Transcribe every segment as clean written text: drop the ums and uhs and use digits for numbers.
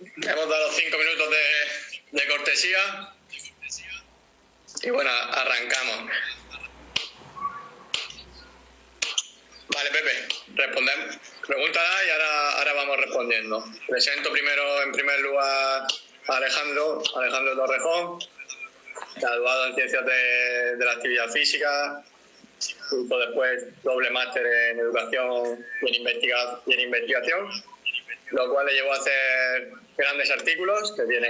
Hemos dado 5 minutos de cortesía y bueno, arrancamos. Vale, Pepe, respondemos. Pregúntala y ahora vamos respondiendo. Presento primero, en primer lugar, a Alejandro Torrejón, graduado en Ciencias de la Actividad Física, hizo después doble máster en Educación y en Investigación, lo cual le llevó a hacer grandes artículos que tiene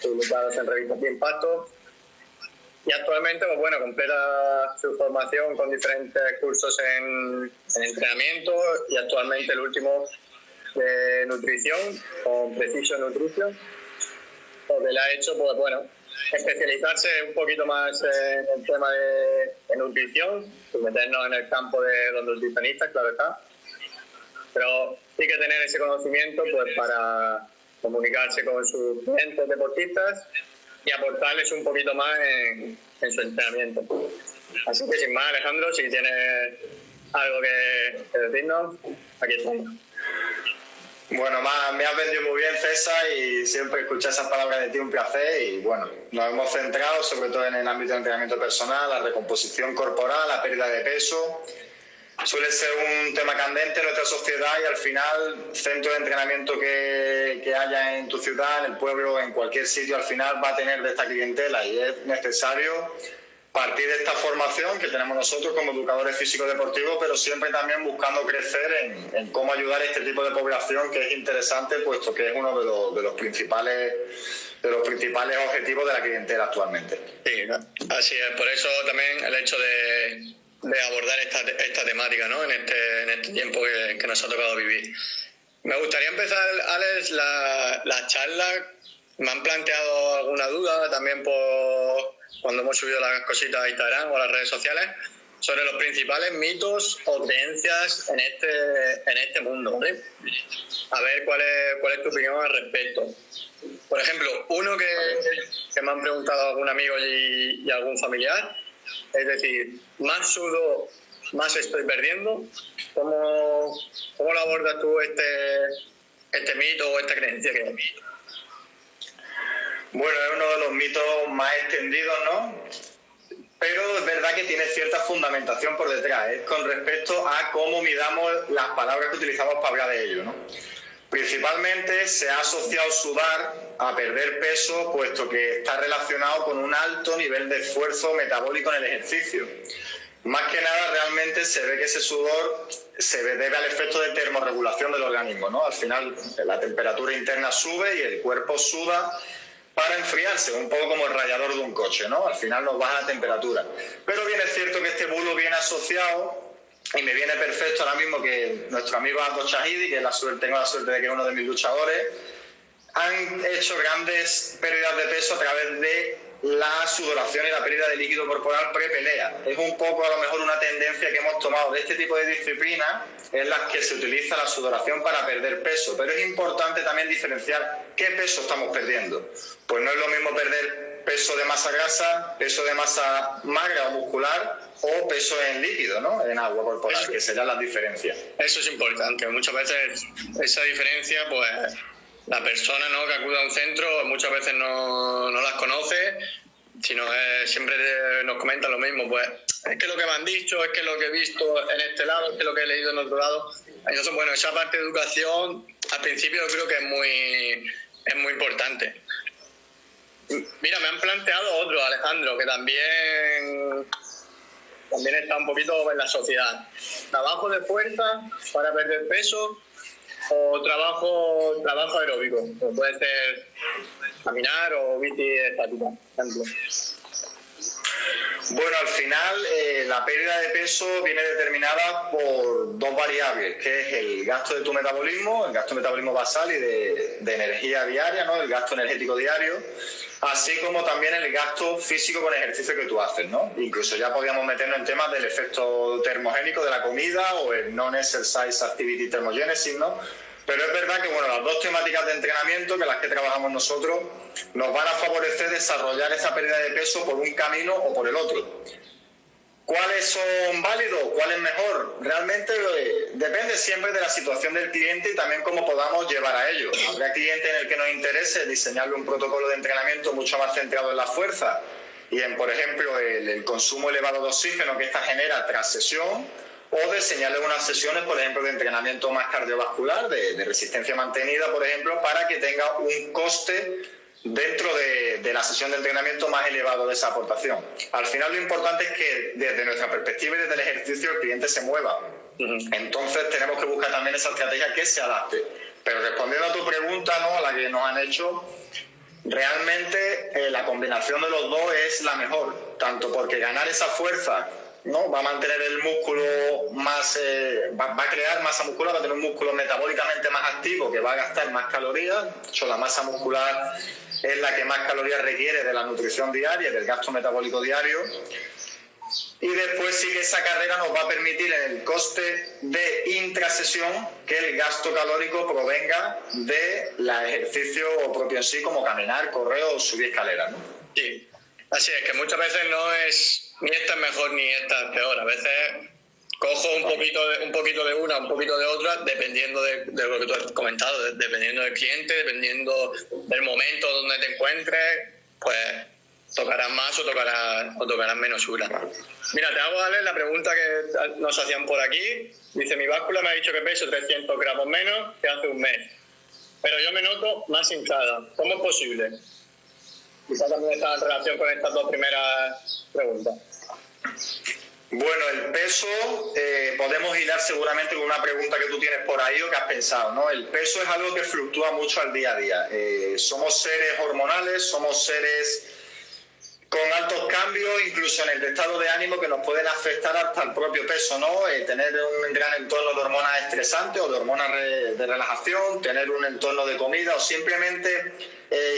publicados en revistas de impacto. Y actualmente, pues bueno, completa su formación con diferentes cursos en entrenamiento y actualmente el último de nutrición, con Precision Nutrition, donde le ha hecho, pues bueno, especializarse un poquito más en el tema de nutrición, sin meternos en el campo de los nutricionistas, claro está, pero sí que tener ese conocimiento pues para comunicarse con sus clientes deportistas y aportarles un poquito más en su entrenamiento. Así que sin más, Alejandro, si tienes algo que decirnos, aquí estamos. Bueno, me has vendido muy bien, César, y siempre escuchar esas palabras de ti un placer. Y bueno, nos hemos centrado sobre todo en el ámbito de entrenamiento personal, la recomposición corporal, la pérdida de peso. Suele ser un tema candente en nuestra sociedad y al final, centro de entrenamiento que haya en tu ciudad, en el pueblo, en cualquier sitio, al final va a tener de esta clientela y es necesario partir de esta formación que tenemos nosotros como educadores físicos deportivos, pero siempre también buscando crecer en cómo ayudar a este tipo de población que es interesante, puesto que es uno de los principales objetivos de la clientela actualmente. Sí, así es. Por eso también el hecho de abordar esta temática, ¿no? en este tiempo que nos ha tocado vivir. Me gustaría empezar, Alex, la charla. Me han planteado alguna duda también cuando hemos subido las cositas a Instagram o a las redes sociales sobre los principales mitos o creencias en este mundo, ¿vale? A ver cuál es tu opinión al respecto. Por ejemplo, uno que me han preguntado algún amigo y algún familiar, es decir, más sudo, más estoy perdiendo. ¿Cómo lo abordas tú este mito o esta creencia que hay? Bueno, es uno de los mitos más extendidos, ¿no? Pero es verdad que tiene cierta fundamentación por detrás, con respecto a cómo midamos las palabras que utilizamos para hablar de ello, ¿no? Principalmente se ha asociado sudar a perder peso, puesto que está relacionado con un alto nivel de esfuerzo metabólico en el ejercicio. Más que nada, realmente se ve que ese sudor se debe al efecto de termorregulación del organismo, ¿no? Al final, la temperatura interna sube y el cuerpo suda para enfriarse, un poco como el radiador de un coche, ¿no? Al final nos baja la temperatura. Pero bien es cierto que este bulo viene asociado, y me viene perfecto ahora mismo que nuestro amigo Aldo Chahidi, que tengo la suerte de que es uno de mis luchadores, han hecho grandes pérdidas de peso a través de la sudoración y la pérdida de líquido corporal pre-pelea. Es un poco a lo mejor una tendencia que hemos tomado de este tipo de disciplinas en las que se utiliza la sudoración para perder peso, pero es importante también diferenciar qué peso estamos perdiendo. Pues no es lo mismo perder peso de masa grasa, peso de masa magra o muscular o peso en líquido, ¿no? En agua corporal, que serían las diferencias. Eso es importante. Muchas veces esa diferencia, pues la persona, ¿no?, que acude a un centro muchas veces no las conoce, sino siempre nos comentan lo mismo, pues es que lo que me han dicho, es que lo que he visto en este lado, es que lo que he leído en otro lado. Entonces, bueno, esa parte de educación al principio yo creo que es muy importante. Mira, me han planteado otro, Alejandro, que también está un poquito en la sociedad. Trabajo de fuerza para perder peso o trabajo aeróbico. Puede ser caminar o bici estática, por ejemplo. Bueno, al final la pérdida de peso viene determinada por dos variables, que es el gasto de tu metabolismo, el gasto de metabolismo basal y de energía diaria, ¿no? El gasto energético diario, así como también el gasto físico con ejercicio que tú haces, ¿no? Incluso ya podríamos meternos en temas del efecto termogénico de la comida o el non-exercise activity thermogenesis, ¿no? Pero es verdad que bueno, las dos temáticas de entrenamiento, que las que trabajamos nosotros, nos van a favorecer desarrollar esa pérdida de peso por un camino o por el otro. ¿Cuáles son válidos? ¿Cuál es mejor? Realmente depende siempre de la situación del cliente y también cómo podamos llevar a ello. Habrá clientes en el que nos interese diseñarle un protocolo de entrenamiento mucho más centrado en la fuerza y en, por ejemplo, el consumo elevado de oxígeno que esta genera tras sesión, o diseñarle unas sesiones, por ejemplo, de entrenamiento más cardiovascular, de resistencia mantenida, por ejemplo, para que tenga un coste dentro de la sesión de entrenamiento más elevado de esa aportación. Al final lo importante es que desde nuestra perspectiva y desde el ejercicio el cliente se mueva. Entonces tenemos que buscar también esa estrategia que se adapte. Pero respondiendo a tu pregunta, ¿no?, a la que nos han hecho, realmente la combinación de los dos es la mejor, tanto porque ganar esa fuerza, ¿no?, va a mantener el músculo más, va a crear masa muscular, va a tener un músculo metabólicamente más activo que va a gastar más calorías. De hecho, la masa muscular es la que más calorías requiere de la nutrición diaria y del gasto metabólico diario. Y después sí que esa carrera nos va a permitir en el coste de intrasesión que el gasto calórico provenga del ejercicio propio en sí, como caminar, correr o subir escaleras, ¿no? Sí, así es, que muchas veces no es ni esta es mejor ni esta es peor. A veces cojo un poquito de una, un poquito de otra, dependiendo de lo que tú has comentado, dependiendo del cliente, dependiendo del momento donde te encuentres, pues tocarás más o tocarás menos una. Mira, te hago, Ale, la pregunta que nos hacían por aquí. Dice, mi báscula me ha dicho que peso 300 gramos menos que hace un mes, pero yo me noto más hinchada. ¿Cómo es posible? Quizás también está en relación con estas dos primeras preguntas. Bueno, el peso, podemos hilar seguramente con una pregunta que tú tienes por ahí o que has pensado, ¿no? El peso es algo que fluctúa mucho al día a día. Somos seres hormonales, somos seres con altos cambios, incluso en el estado de ánimo, que nos pueden afectar hasta el propio peso, ¿no? Tener un gran entorno de hormonas estresantes o de hormonas de relajación, tener un entorno de comida o simplemente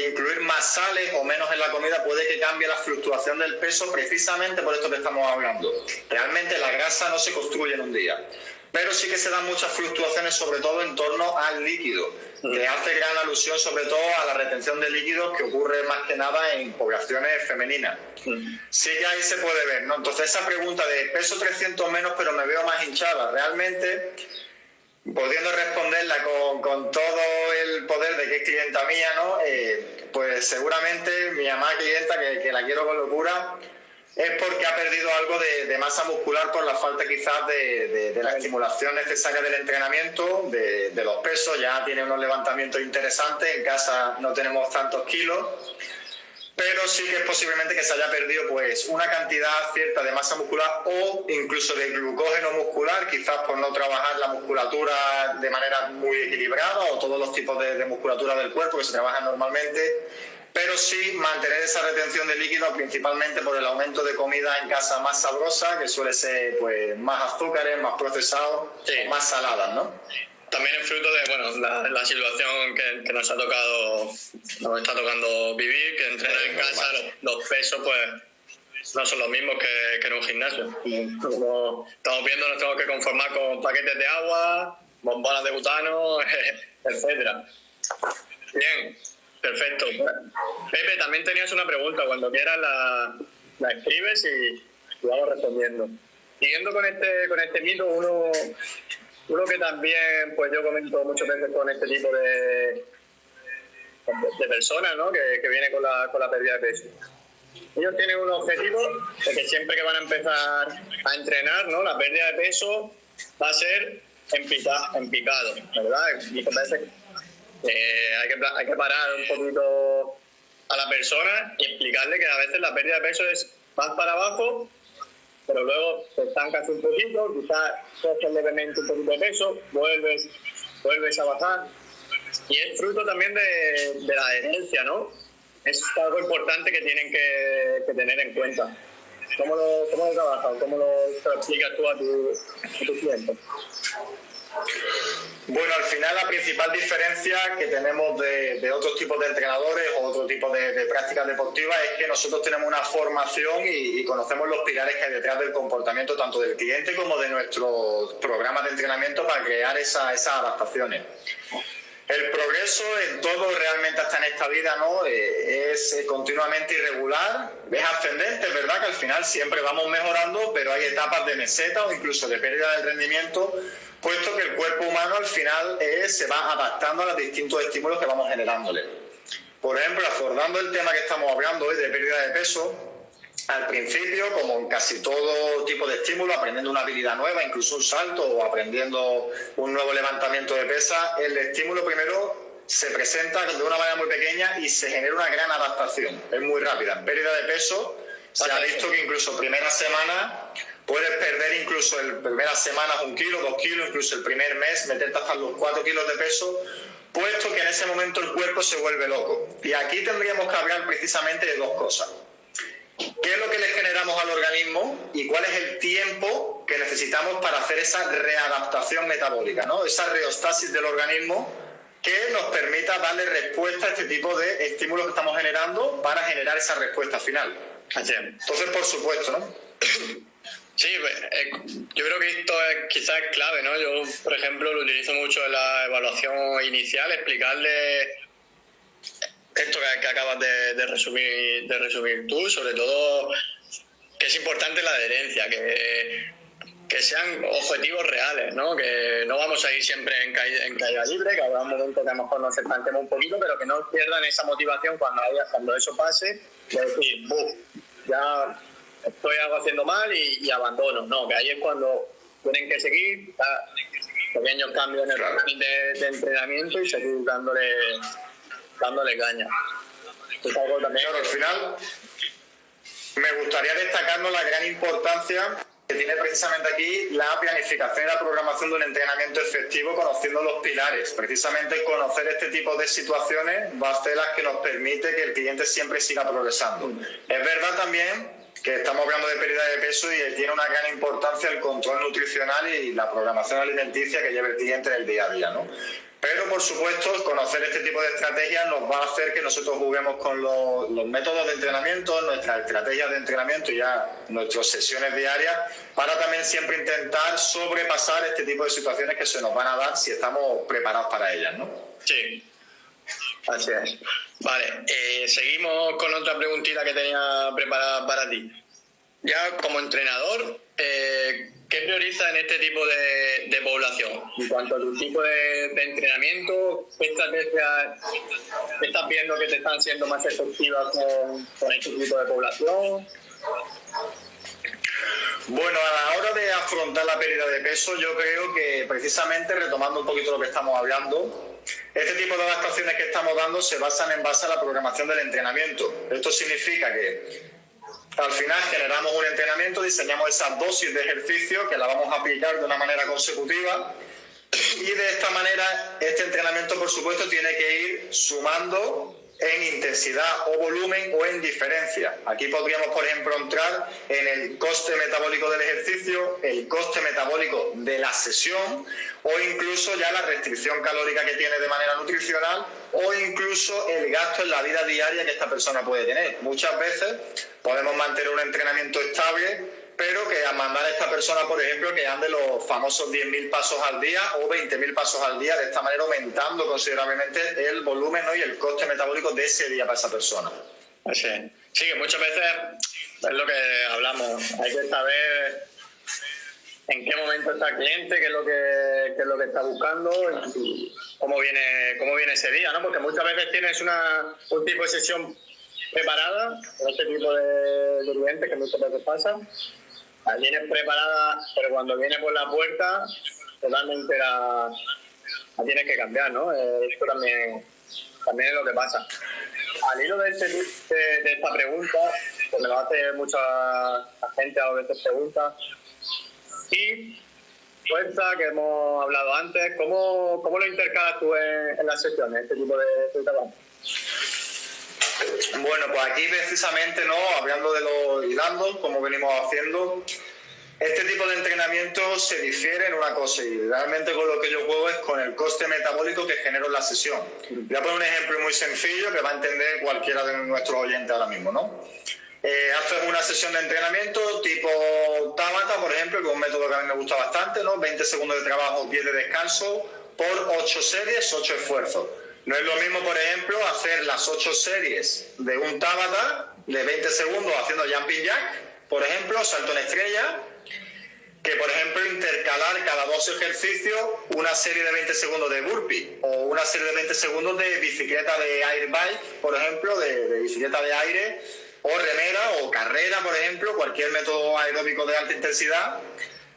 incluir más sales o menos en la comida puede que cambie la fluctuación del peso, precisamente por esto que estamos hablando. Realmente la grasa no se construye en un día, pero sí que se dan muchas fluctuaciones, sobre todo en torno al líquido, que hace gran alusión sobre todo a la retención de líquidos que ocurre más que nada en poblaciones femeninas. Sí que ahí se puede ver, ¿no? Entonces esa pregunta de peso 300 menos pero me veo más hinchada, realmente, pudiendo responderla con todo el poder de que es clienta mía, ¿no? Pues seguramente mi amada clienta, que la quiero con locura, es porque ha perdido algo de masa muscular por la falta quizás de la estimulación necesaria del entrenamiento, de los pesos. Ya tiene unos levantamientos interesantes, en casa no tenemos tantos kilos, pero sí que es posiblemente que se haya perdido pues una cantidad cierta de masa muscular o incluso de glucógeno muscular, quizás por no trabajar la musculatura de manera muy equilibrada o todos los tipos de musculatura del cuerpo que se trabajan normalmente, pero sí mantener esa retención de líquidos principalmente por el aumento de comida en casa más sabrosa, que suele ser pues más azúcares, más procesados, sí, más saladas, ¿no? También es fruto de la situación que nos está tocando vivir, que entrenar en casa, los pesos pues no son los mismos que en un gimnasio. Como estamos viendo, nos tenemos que conformar con paquetes de agua, bombonas de butano, etcétera. Bien, perfecto. Pepe, también tenías una pregunta. Cuando quieras la escribes y vamos respondiendo. Siguiendo con este mito, uno que también pues yo comento muchas veces con este tipo de personas, ¿no? que viene con la pérdida de peso. Ellos tienen un objetivo de que siempre que van a empezar a entrenar, ¿no?, la pérdida de peso va a ser en picado, ¿verdad? Muchas veces hay que parar un poquito a la persona y explicarle que a veces la pérdida de peso es más para abajo, pero luego te estancas un poquito, quizás coges levemente un poquito de peso, vuelves a bajar. Y es fruto también de la adherencia, ¿no? Es algo importante que tienen que tener en cuenta. ¿Cómo lo trabajas? ¿Cómo lo explicas tú a tu cliente? Bueno, al final la principal diferencia que tenemos de otros tipos de entrenadores o otro tipo de prácticas deportivas es que nosotros tenemos una formación y conocemos los pilares que hay detrás del comportamiento tanto del cliente como de nuestros programas de entrenamiento para crear esas adaptaciones. El progreso en todo realmente hasta en esta vida, ¿no? Es continuamente irregular, es ascendente, es verdad que al final siempre vamos mejorando, pero hay etapas de meseta o incluso de pérdida del rendimiento, puesto que el cuerpo humano al final se va adaptando a los distintos estímulos que vamos generándole. Por ejemplo, abordando el tema que estamos hablando hoy de pérdida de peso, al principio, como en casi todo tipo de estímulo, aprendiendo una habilidad nueva, incluso un salto o aprendiendo un nuevo levantamiento de pesa, el estímulo primero se presenta de una manera muy pequeña y se genera una gran adaptación. Es muy rápida. En pérdida de peso se ha visto que incluso primeras semanas puedes perder incluso en primeras semanas 1 kilo, 2 kilos, incluso el primer mes meterte hasta los 4 kilos de peso, puesto que en ese momento el cuerpo se vuelve loco. Y aquí tendríamos que hablar precisamente de dos cosas. ¿Qué es lo que le generamos al organismo y cuál es el tiempo que necesitamos para hacer esa readaptación metabólica, ¿no? Esa reostasis del organismo que nos permita darle respuesta a este tipo de estímulos que estamos generando para generar esa respuesta final? Así es. Entonces, por supuesto, ¿no? Sí, yo creo que esto es quizás clave, ¿no? Yo, por ejemplo, lo utilizo mucho en la evaluación inicial, explicarle esto que acabas de resumir tú, sobre todo que es importante la adherencia, que sean objetivos reales, ¿no? Que no vamos a ir siempre en caída libre, que habrá un momento que a lo mejor nos estanquemos un poquito, pero que no pierdan esa motivación cuando eso pase, de decir, ya estoy algo haciendo mal y abandono. No, que ahí es cuando tienen que seguir pequeños cambios en el régimen de entrenamiento y seguir dándole caña. Es algo también. Claro, al final me gustaría destacarnos la gran importancia que tiene precisamente aquí la planificación y la programación de un entrenamiento efectivo, conociendo los pilares. Precisamente conocer este tipo de situaciones va a ser las que nos permite que el cliente siempre siga progresando. Es verdad también que estamos hablando de pérdida de peso y tiene una gran importancia el control nutricional y la programación alimenticia que lleva el cliente en el día a día, ¿no? Pero, por supuesto, conocer este tipo de estrategias nos va a hacer que nosotros juguemos con los métodos de entrenamiento, nuestras estrategias de entrenamiento y ya nuestras sesiones diarias, para también siempre intentar sobrepasar este tipo de situaciones que se nos van a dar si estamos preparados para ellas, ¿no? Sí, así es. Vale, seguimos con otra preguntita que tenía preparada para ti. Ya como entrenador, ¿qué priorizas en este tipo de población? En cuanto a tu tipo de entrenamiento, ¿qué estrategias estás viendo que te están siendo más efectivas con este tipo de población? Bueno, a la hora de afrontar la pérdida de peso, yo creo que precisamente, retomando un poquito lo que estamos hablando, este tipo de adaptaciones que estamos dando se basan en base a la programación del entrenamiento. Esto significa que al final generamos un entrenamiento, diseñamos esas dosis de ejercicio que la vamos a aplicar de una manera consecutiva y de esta manera este entrenamiento, por supuesto, tiene que ir sumando en intensidad o volumen o en diferencia. Aquí podríamos, por ejemplo, entrar en el coste metabólico del ejercicio, el coste metabólico de la sesión o incluso ya la restricción calórica que tiene de manera nutricional o incluso el gasto en la vida diaria que esta persona puede tener. Muchas veces podemos mantener un entrenamiento estable, pero que a mandar a esta persona, por ejemplo, que ande los famosos 10.000 pasos al día o 20.000 pasos al día, de esta manera aumentando considerablemente el volumen, ¿no?, y el coste metabólico de ese día para esa persona. Así es. Sí, que muchas veces es lo que hablamos, hay que saber en qué momento está el cliente, qué es lo que está buscando y cómo viene ese día, ¿no? Porque muchas veces tienes un tipo de sesión preparada, con este tipo de clientes que muchas veces pasan, la tienes preparada, pero cuando viene por la puerta, totalmente la tienes que cambiar, ¿no? Esto también es lo que pasa. Al hilo de esta pregunta, pues me lo hace mucha gente a veces preguntas, y fuerza que hemos hablado antes, ¿cómo lo intercalas tú en las sesiones, este tipo de trabajo? Bueno, pues aquí precisamente, ¿no?, hablando de los hilando, como venimos haciendo, este tipo de entrenamiento se difiere en una cosa y realmente con lo que yo juego es con el coste metabólico que genero en la sesión. Voy a poner un ejemplo muy sencillo que va a entender cualquiera de nuestros oyentes ahora mismo, ¿no? Haces una sesión de entrenamiento tipo Tabata, por ejemplo, que es un método que a mí me gusta bastante, ¿no? 20 segundos de trabajo, 10 de descanso, por 8 series, 8 esfuerzos. No es lo mismo, por ejemplo, hacer las 8 series de un Tabata de 20 segundos haciendo jumping jack, por ejemplo, salto en estrella, que por ejemplo intercalar cada 2 ejercicios una serie de 20 segundos de burpee o una serie de 20 segundos de bicicleta de air bike, por ejemplo, de bicicleta de aire, o remera o carrera, por ejemplo, cualquier método aeróbico de alta intensidad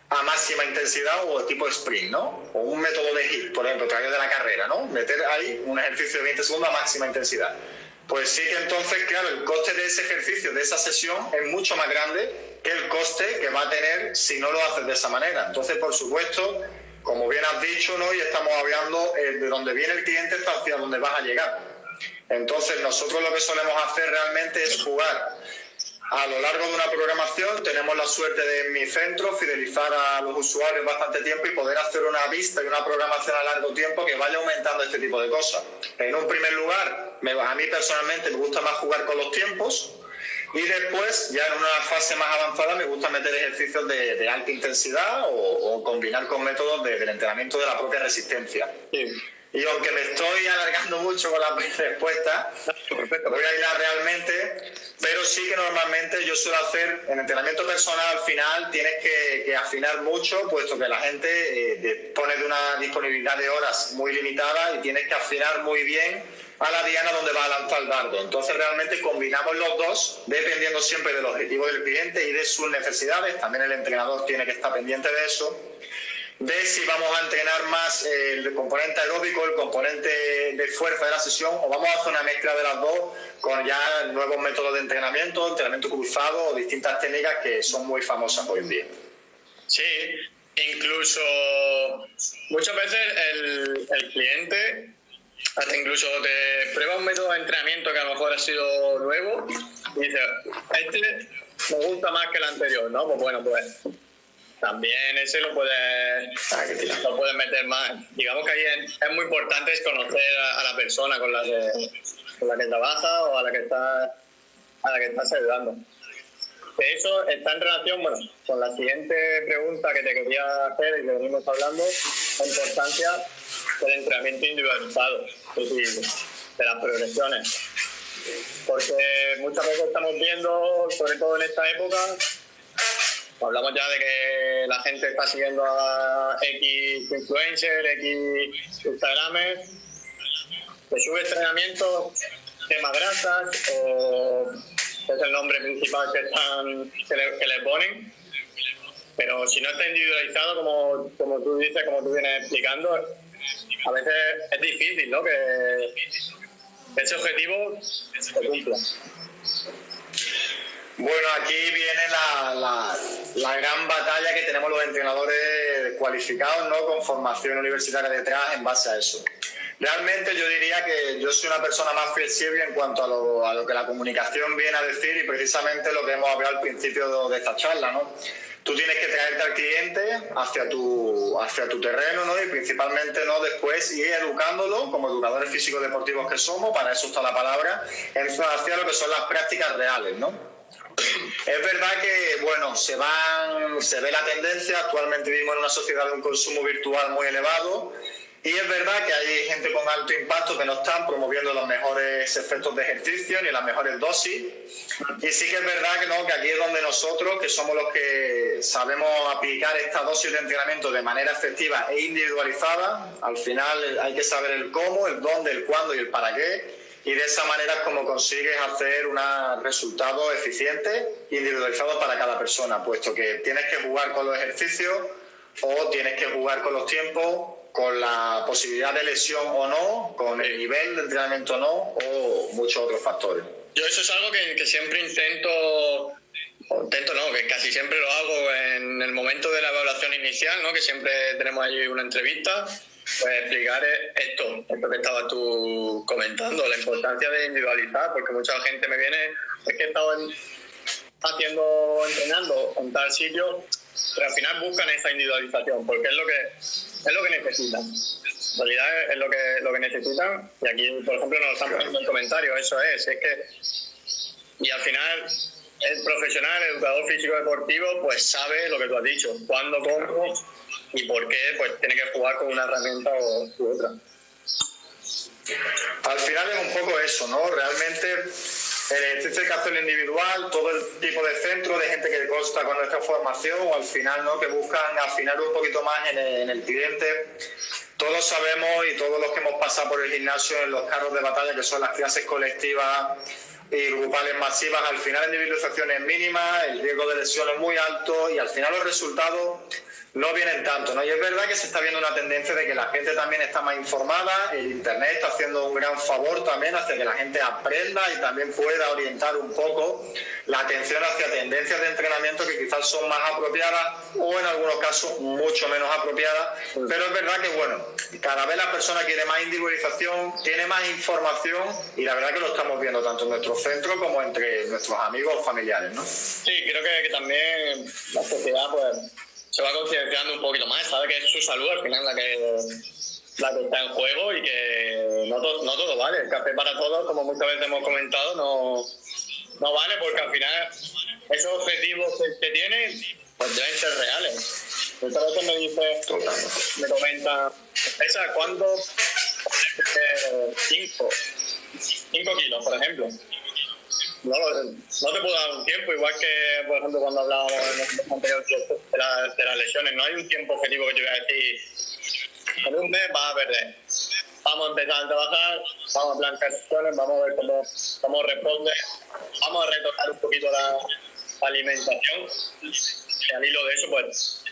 a máxima intensidad o tipo sprint, ¿no? O un método de HIIT, por ejemplo, través de la carrera, ¿no? Meter ahí un ejercicio de 20 segundos a máxima intensidad. Pues sí que entonces, claro, el coste de ese ejercicio, de esa sesión, es mucho más grande que el coste que va a tener si no lo haces de esa manera. Entonces, por supuesto, como bien has dicho, ¿no? Y estamos hablando de donde viene el cliente hasta hacia donde vas a llegar. Entonces, nosotros lo que solemos hacer realmente es jugar a lo largo de una programación. Tenemos la suerte de en mi centro fidelizar a los usuarios bastante tiempo y poder hacer una vista y una programación a largo tiempo que vaya aumentando este tipo de cosas. En un primer lugar, a mí personalmente me gusta más jugar con los tiempos, y después, ya en una fase más avanzada, me gusta meter ejercicios de alta intensidad o combinar con métodos del entrenamiento de la propia resistencia. Sí. Y aunque me estoy alargando mucho con las respuestas, voy a hilar realmente, pero sí que normalmente yo suelo hacer, en entrenamiento personal al final tienes que afinar mucho, puesto que la gente dispone de una disponibilidad de horas muy limitada y tienes que afinar muy bien a la diana donde va a lanzar el dardo. Entonces realmente combinamos los dos, dependiendo siempre del objetivo del cliente y de sus necesidades. También el entrenador tiene que estar pendiente de eso, de si vamos a entrenar más el componente aeróbico, el componente de fuerza de la sesión, o vamos a hacer una mezcla de las dos con ya nuevos métodos de entrenamiento cruzado o distintas técnicas que son muy famosas hoy en día. Sí, incluso muchas veces el cliente hasta incluso te prueba un método de entrenamiento que a lo mejor ha sido nuevo y dice, este me gusta más que el anterior, ¿no? Pues bueno, pues también ese lo puedes meter más. Digamos que ahí es muy importante es conocer a la persona con la que trabaja o a la que estás ayudando. De hecho, está en relación, bueno, con la siguiente pregunta que te quería hacer y que venimos hablando, la importancia del entrenamiento individualizado, es decir, de las progresiones. Porque muchas veces estamos viendo, sobre todo en esta época, hablamos ya de que la gente está siguiendo a X influencer, X instagramers, que sube entrenamiento, tema grasas, o es el nombre principal que le ponen, pero si no está individualizado, como tú dices, como tú vienes explicando, a veces es difícil, ¿no?, que ese objetivo se cumpla. Bueno, aquí viene la gran batalla que tenemos los entrenadores cualificados, ¿no?, con formación universitaria detrás en base a eso. Realmente yo diría que yo soy una persona más flexible en cuanto a lo que la comunicación viene a decir, y precisamente lo que hemos hablado al principio de esta charla, ¿no? Tú tienes que traerte al cliente hacia tu terreno, ¿no? Y principalmente, ¿no?, después ir educándolo como educadores físicos deportivos que somos, para eso está la palabra, hacia lo que son las prácticas reales, ¿no? Es verdad que, bueno, se ve la tendencia, actualmente vivimos en una sociedad de un consumo virtual muy elevado, y es verdad que hay gente con alto impacto que no están promoviendo los mejores efectos de ejercicio ni las mejores dosis, y sí que es verdad que aquí es donde nosotros, que somos los que sabemos aplicar esta dosis de entrenamiento de manera efectiva e individualizada, al final hay que saber el cómo, el dónde, el cuándo y el para qué, y de esa manera es como consigues hacer un resultado eficiente, individualizado para cada persona, puesto que tienes que jugar con los ejercicios o tienes que jugar con los tiempos, con la posibilidad de lesión o no, con el nivel de entrenamiento o no, o muchos otros factores. Yo eso es algo que siempre intento no, que casi siempre lo hago en el momento de la evaluación inicial, ¿no?, que siempre tenemos allí una entrevista, pues explicar esto que estabas tú comentando, la importancia de individualizar, porque mucha gente me viene, es que he estado entrenando en tal sitio, pero al final buscan esa individualización, porque es lo que necesitan. En realidad es lo que necesitan, y aquí, por ejemplo, nos están poniendo en comentarios, eso es que... Y al final, el profesional, el educador físico deportivo, pues sabe lo que tú has dicho, cuándo, cómo y por qué pues tiene que jugar con una herramienta u otra. Al final es un poco eso, ¿no? Realmente el ejercicio hay que hacerlo individual, todo el tipo de centro de gente que consta con nuestra formación, o al final, ¿no?, que buscan afinar un poquito más en el cliente. Todos sabemos, y todos los que hemos pasado por el gimnasio en los carros de batalla, que son las clases colectivas y grupales masivas, al final la individualización es mínima, el riesgo de lesión es muy alto y al final los resultados no vienen tanto, ¿no? Y es verdad que se está viendo una tendencia de que la gente también está más informada, el internet está haciendo un gran favor también hacia que la gente aprenda y también pueda orientar un poco la atención hacia tendencias de entrenamiento que quizás son más apropiadas o en algunos casos mucho menos apropiadas, pero es verdad que bueno, cada vez la persona quiere más individualización, tiene más información y la verdad que lo estamos viendo tanto en nuestro centro como entre nuestros amigos o familiares, ¿no? Sí, creo que también la sociedad pues se va concienciando un poquito más, sabe que es su salud al final la que está en juego y que no todo vale. El café para todos, como muchas veces hemos comentado, no vale porque al final esos objetivos que tiene pues deben ser reales. Muchas veces me comenta, ¿esa cuánto? 5 kilos, por ejemplo. No te puedo dar un tiempo, igual que, por ejemplo, cuando hablábamos en el anterior de las lesiones, no hay un tiempo objetivo que te voy a decir, en un mes vas a perder. Vamos a empezar a trabajar, vamos a plantear lesiones, vamos a ver cómo responde, vamos a retocar un poquito la alimentación y al hilo de eso, pues,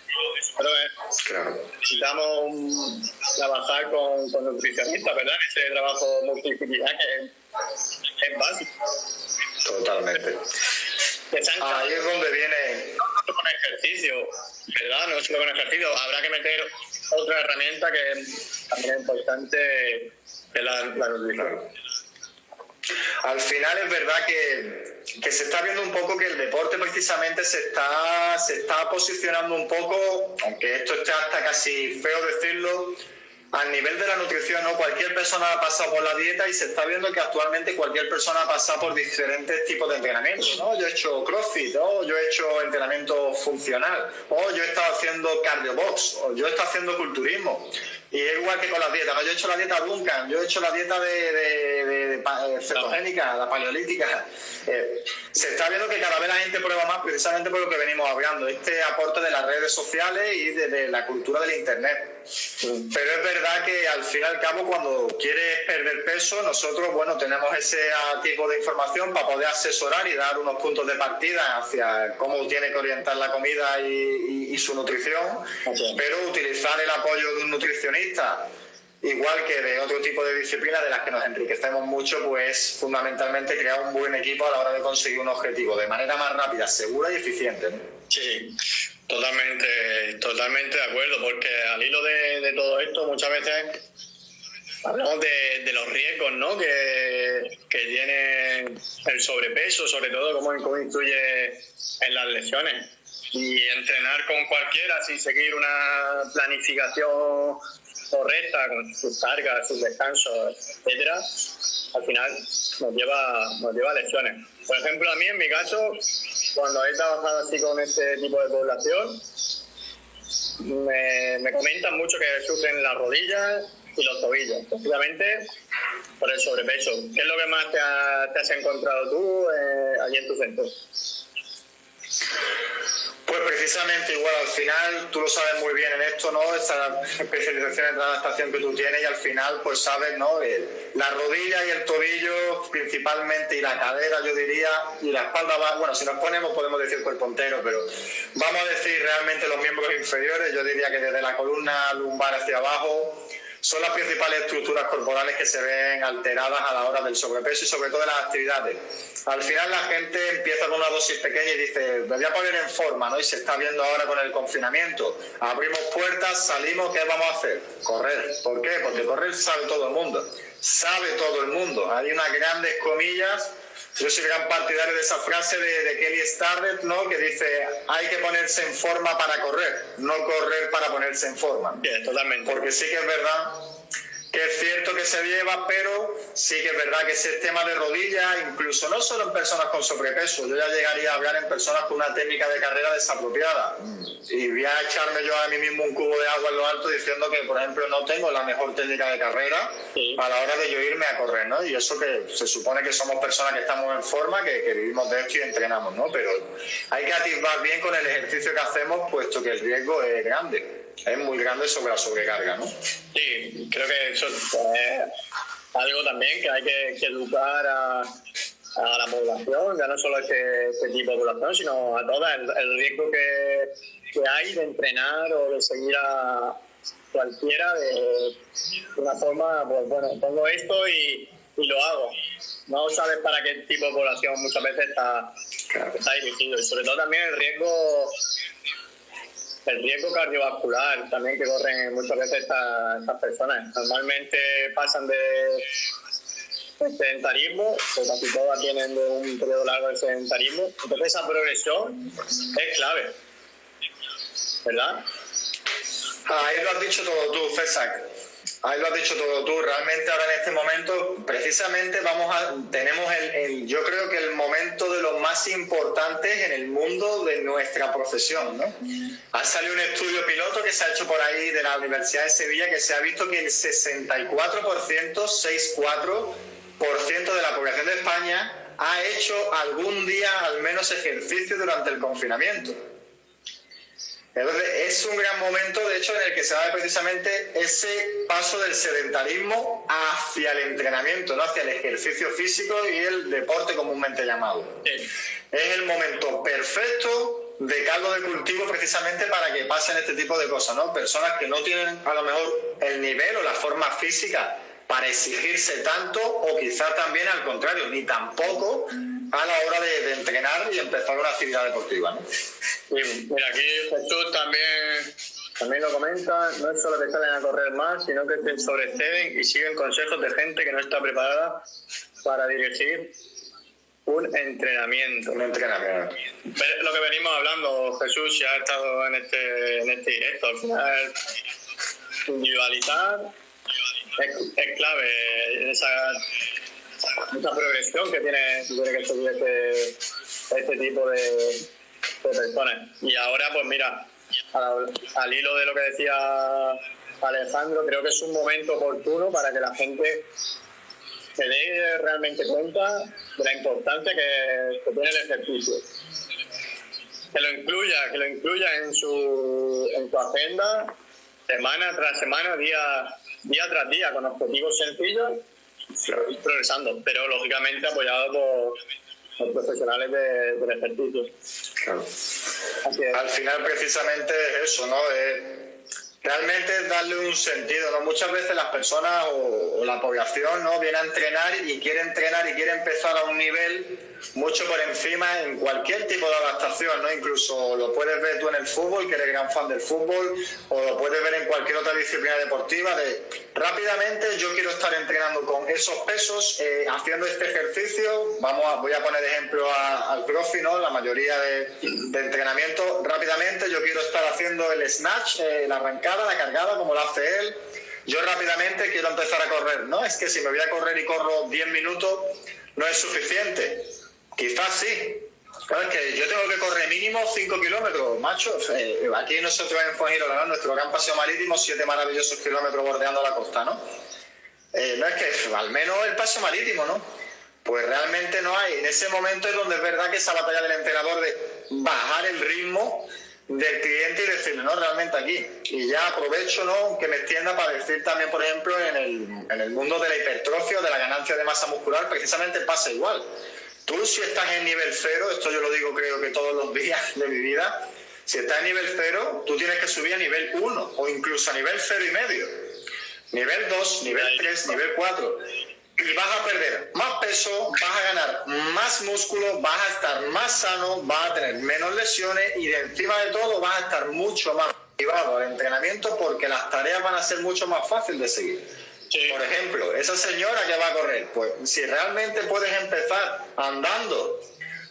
necesitamos trabajar con nutricionistas, ¿verdad? Ese trabajo multidisciplinar que es básico. Totalmente. Ahí es donde viene. No con ejercicio, ¿verdad? No solo con ejercicio. Habrá que meter otra herramienta que es también importante, que es la nutrición. Al final es verdad que se está viendo un poco que el deporte precisamente se está posicionando un poco, aunque esto está hasta casi feo decirlo, al nivel de la nutrición, ¿no? Cualquier persona ha pasado por la dieta y se está viendo que actualmente cualquier persona ha pasado por diferentes tipos de entrenamiento, ¿no? Yo he hecho CrossFit, ¿no? Yo he hecho entrenamiento funcional, o yo he estado haciendo cardio box, o yo he estado haciendo culturismo. Y es igual que con las dietas, ¿no? Yo he hecho la dieta Duncan, yo he hecho la dieta de cetogénica, la paleolítica. Se está viendo que cada vez la gente prueba más precisamente por lo que venimos hablando, este aporte de las redes sociales y de la cultura del internet. Pero es verdad que al fin y al cabo cuando quieres perder peso, nosotros bueno tenemos ese tipo de información para poder asesorar y dar unos puntos de partida hacia cómo tiene que orientar la comida y su nutrición, pero utilizar el apoyo de un nutricionista, igual que de otro tipo de disciplinas de las que nos enriquecemos mucho, pues fundamentalmente crear un buen equipo a la hora de conseguir un objetivo de manera más rápida, segura y eficiente, ¿no? Sí, totalmente de acuerdo, porque al hilo de todo esto muchas veces hablamos de los riesgos, ¿no?, que tiene el sobrepeso, sobre todo cómo influye en las lesiones. Y entrenar con cualquiera sin seguir una planificación correcta, con sus cargas, sus descansos, etcétera, al final nos lleva a lesiones. Por ejemplo, a mí, en mi caso, cuando he trabajado así con este tipo de población, me comentan mucho que sufren las rodillas y los tobillos, precisamente por el sobrepeso. ¿Qué es lo que más te has encontrado tú allí en tu centro? Pues precisamente igual, al final tú lo sabes muy bien en esto, ¿no? Esa especialización en adaptación que tú tienes y al final pues sabes, ¿no? La rodilla y el tobillo principalmente y la cadera, yo diría, y la espalda, bueno, si nos ponemos podemos decir cuerpo entero, pero vamos a decir realmente los miembros inferiores, yo diría que desde la columna lumbar hacia abajo son las principales estructuras corporales que se ven alteradas a la hora del sobrepeso y sobre todo de las actividades. Al final la gente empieza con una dosis pequeña y dice, me voy a poner en forma, ¿no? Y se está viendo ahora con el confinamiento. Abrimos puertas, salimos, ¿qué vamos a hacer? Correr. ¿Por qué? Porque correr sabe todo el mundo. Sabe todo el mundo. Hay unas grandes comillas. Yo soy gran partidario de esa frase de Kelly Starrett, ¿no?, que dice, hay que ponerse en forma para correr, no correr para ponerse en forma. Bien, totalmente. Porque sí que es verdad que es cierto que se lleva, pero sí que es verdad que ese tema de rodillas, incluso no solo en personas con sobrepeso, yo ya llegaría a hablar en personas con una técnica de carrera desapropiada. Y voy a echarme yo a mí mismo un cubo de agua en lo alto diciendo que, por ejemplo, no tengo la mejor técnica de carrera a la hora de yo irme a correr, ¿no? Y eso que se supone que somos personas que estamos en forma, que vivimos de esto y entrenamos, ¿no? Pero hay que atisbar bien con el ejercicio que hacemos, puesto que el riesgo es grande. Es muy grande sobre la sobrecarga, ¿no? Sí, creo que eso es algo también que hay que educar a la población, ya no solo este tipo de población, sino a toda, el riesgo que hay de entrenar o de seguir a cualquiera de una forma, pues bueno, pongo esto y lo hago. No sabes para qué tipo de población muchas veces está dirigido, y sobre todo también el riesgo cardiovascular también que corren muchas veces estas personas. Normalmente pasan de sedentarismo, que casi todas tienen de un periodo largo de sedentarismo. Entonces esa progresión es clave, ¿verdad? Ahí lo has dicho todo tú, César. Ahí lo has dicho todo tú. Realmente ahora en este momento, precisamente tenemos yo creo que el momento de los más importantes en el mundo de nuestra profesión, ¿no? Ha salido un estudio piloto que se ha hecho por ahí de la Universidad de Sevilla, que se ha visto que el 64% de la población de España ha hecho algún día al menos ejercicio durante el confinamiento. Entonces, es un gran momento, de hecho, en el que se da precisamente ese paso del sedentarismo hacia el entrenamiento, ¿no? Hacia el ejercicio físico y el deporte comúnmente llamado. Sí. Es el momento perfecto de caldo de cultivo precisamente para que pasen este tipo de cosas, ¿no? Personas que no tienen a lo mejor el nivel o la forma física para exigirse tanto, o quizás también al contrario, ni tampoco a la hora de entrenar y empezar una actividad deportiva, ¿no? Sí, mira, aquí Jesús también lo comenta, no es solo que salen a correr más, sino que se sobreexceden y siguen consejos de gente que no está preparada para dirigir un entrenamiento. Pero lo que venimos hablando, Jesús, ya ha estado en este directo, al final, individualizar es clave, esa progresión que tiene que seguir este tipo de personas. Y ahora, pues mira, al hilo de lo que decía Alejandro, creo que es un momento oportuno para que la gente se dé realmente cuenta de la importancia que tiene el ejercicio. Que lo incluya en su agenda, semana tras semana, día tras día, con objetivos sencillos, ir progresando, pero lógicamente apoyado por profesionales del ejercicio. Claro. Al final precisamente es eso, ¿no? Realmente es darle un sentido, ¿no? Muchas veces las personas o la población, ¿no?, viene a entrenar y quiere empezar a un nivel mucho por encima en cualquier tipo de adaptación, ¿no? Incluso lo puedes ver tú en el fútbol, que eres gran fan del fútbol, o lo puedes ver en cualquier otra disciplina deportiva, rápidamente yo quiero estar entrenando con esos pesos, haciendo este ejercicio, voy a poner ejemplo al profi, ¿no? La mayoría de entrenamiento, rápidamente yo quiero estar haciendo el snatch, la arrancada, la cargada, como lo hace él. Yo rápidamente quiero empezar a correr, ¿no? Es que si me voy a correr y corro 10 minutos, no es suficiente. Quizás sí. Claro, es que yo tengo que correr mínimo 5 kilómetros, macho. Aquí nosotros en Fuengirola, ¿no?, nuestro gran paseo marítimo, 7 maravillosos kilómetros bordeando la costa, ¿no? No es que al menos el paseo marítimo, ¿no? Pues realmente no hay. En ese momento es donde es verdad que esa batalla del entrenador de bajar el ritmo del cliente y decirle, no, realmente aquí. Y ya aprovecho, ¿no?, que me extienda para decir también, por ejemplo, en el mundo de la hipertrofia o de la ganancia de masa muscular, precisamente pasa igual. Tú, si estás en nivel cero, esto yo lo digo creo que todos los días de mi vida, si estás en nivel cero, tú tienes que subir a nivel 1 o incluso a nivel 0,5. Nivel 2, nivel 3, nivel 4. Y vas a perder más peso, vas a ganar más músculo, vas a estar más sano, vas a tener menos lesiones y de encima de todo vas a estar mucho más motivado al entrenamiento porque las tareas van a ser mucho más fáciles de seguir. Sí. Por ejemplo, esa señora que va a correr, pues si realmente puedes empezar andando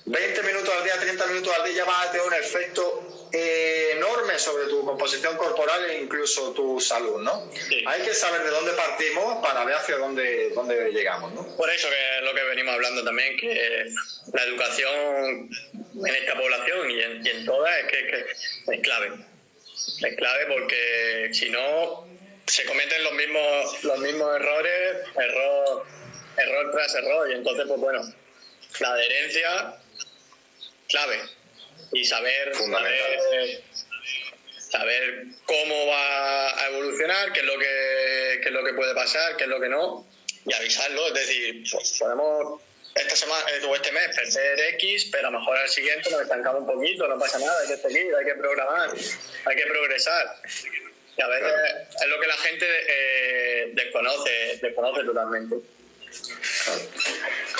20 minutos al día, 30 minutos al día ya vas a tener un efecto enorme sobre tu composición corporal e incluso tu salud, ¿no? Sí. Hay que saber de dónde partimos para ver hacia dónde llegamos, ¿no? Por eso que es lo que venimos hablando también, que la educación en esta población y en todas es clave. Es clave porque si no se cometen los mismos errores, error tras error, y entonces pues bueno, la adherencia clave y saber cómo va a evolucionar, qué es lo que puede pasar, qué es lo que no, y avisarlo. Es decir, pues podemos esta semana o este mes perder X, pero a lo mejor al siguiente nos estancamos un poquito, no pasa nada, hay que seguir, hay que programar, hay que progresar. Y a veces es lo que la gente desconoce totalmente.